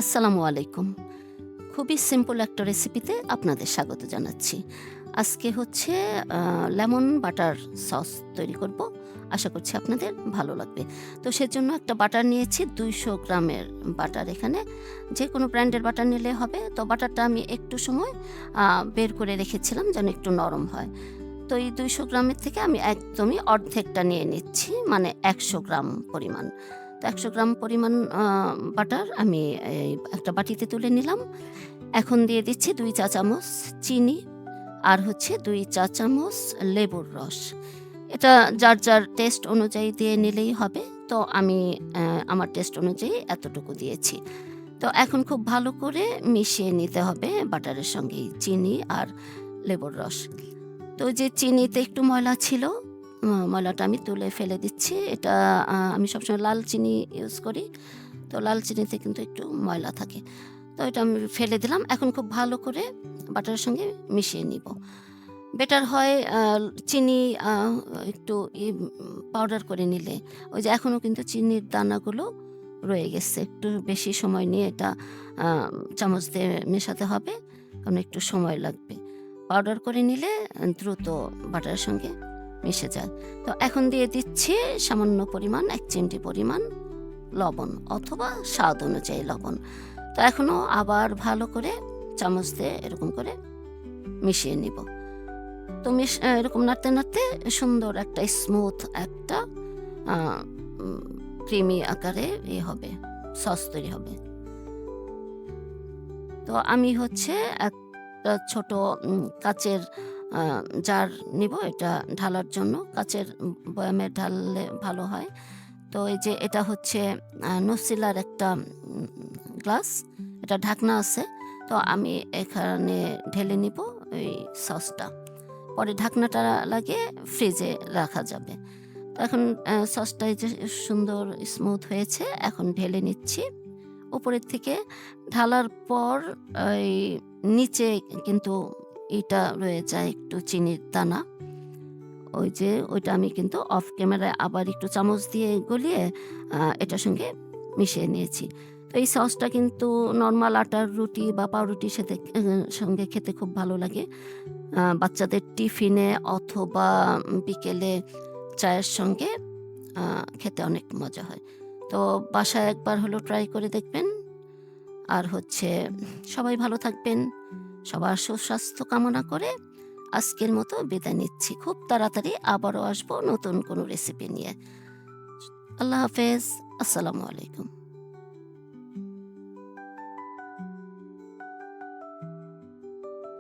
আসসালামু আলাইকুম। খুবই সিম্পল একটা রেসিপিতে আপনাদের স্বাগত জানাচ্ছি। আজকে হচ্ছে লেমন বাটার সস তৈরি করব। আশা করছি আপনাদের ভালো লাগবে। তো সেজন্য একটা বাটার নিয়েছি ২০০ গ্রামের বাটার এখানে। যেকোনো ব্র্যান্ডের বাটার নিলে হবে। তো বাটারটা আমি একটু সময় আ বের করে রেখেছিলাম যেন একটু নরম হয়। তো এই ২০০ গ্রামের থেকে আমি একদমই অর্ধেকটা নিয়ে নিচ্ছি, মানে ১০০ গ্রাম পরিমাণ। তো ১০০ গ্রাম পরিমাণ বাটার আমি এই একটা বাটিতে তুলে নিলাম। এখন দিয়ে দিচ্ছি ২ চা চামচ চিনি আর হচ্ছে ২ চা চামচ লেবুর রস। এটা যার টেস্ট অনুযায়ী দিয়ে নিলেই হবে। তো আমি আমার টেস্ট অনুযায়ী এতটুকু দিয়েছি। তো এখন খুব ভালো করে মিশিয়ে নিতে হবে বাটারের সঙ্গে এই চিনি আর লেবুর রস। তো ওই যে চিনিতে একটু ময়লা ছিল, ময়লাটা আমি তুলে ফেলে দিচ্ছি। এটা আমি সবসময় লাল চিনি ইউজ করি। তো লাল চিনিতে কিন্তু একটু ময়লা থাকে। তো এটা আমি ফেলে দিলাম। এখন খুব ভালো করে বাটারের সঙ্গে মিশিয়ে নিব। বেটার হয় চিনি আ একটু পাউডার করে নিলে। ওই যে এখনো কিন্তু চিনির দানাগুলো রয়ে গেছে। একটু বেশি সময় নিয়ে এটা আ চামচ দিয়ে মেশাতে হবে। কারণ একটু সময় লাগবে। পাউডার করে নিলে দ্রুত বাটারের সঙ্গে মিশে যায়। তো এখন দিয়ে দিচ্ছি সামান্য পরিমাণ ১ চিমটি পরিমাণ লবণ অথবা স্বাদ অনুযায়ী লবণ। তো এখনো আবার ভালো করে চামচ দিয়ে এরকম করে মিশিয়ে নিব। তো এরকম নাড়তে সুন্দর একটা স্মুথ একটা আ উম ক্রিমি আকারে হবে, সস তৈরি হবে। তো আমি হচ্ছে একটা ছোট কাচের আ জার নিব এটা ঢালার জন্য। কাচের বয়ামে ঢাললে ভালো হয়। তো এই যে এটা হচ্ছে নসিলার একটা গ্লাস। এটা ঢাকনা আছে। তো আমি এখানে ঢেলে নিব এই সসটা। পরে ঢাকনাটা লাগিয়ে ফ্রিজে রাখা যাবে। তো এখন সসটা এই যে সুন্দর স্মুথ হয়েছে। এখন ঢেলে নিচ্ছি। উপরের থেকে ঢালার পর এই নিচে কিন্তু এটা রয়ে যায় একটু চিনির দানা। ওই যে ওইটা আমি কিন্তু অফ ক্যামেরায় আবার একটু চামচ দিয়ে গলিয়ে এটার সঙ্গে মিশিয়ে নিয়েছি। তো এই সসটা কিন্তু নরমাল আটার রুটি বা পাউরুটির সাথে সঙ্গে খেতে খুব ভালো লাগে। বাচ্চাদের টিফিনে অথবা বিকেলে চায়ের সঙ্গে আ খেতে অনেক মজা হয়। তো বাসায় একবার হলেও ট্রাই করে দেখবেন। আর হচ্ছে সবাই ভালো থাকবেন। সবার সুস্বাস্থ্য কামনা করে আজকের মতো বিদায় নিচ্ছি। খুব তাড়াতাড়ি আবারও আসবো নতুন কোনো রেসিপি নিয়ে। আল্লাহ হাফেজ। আসসালামু আলাইকুম।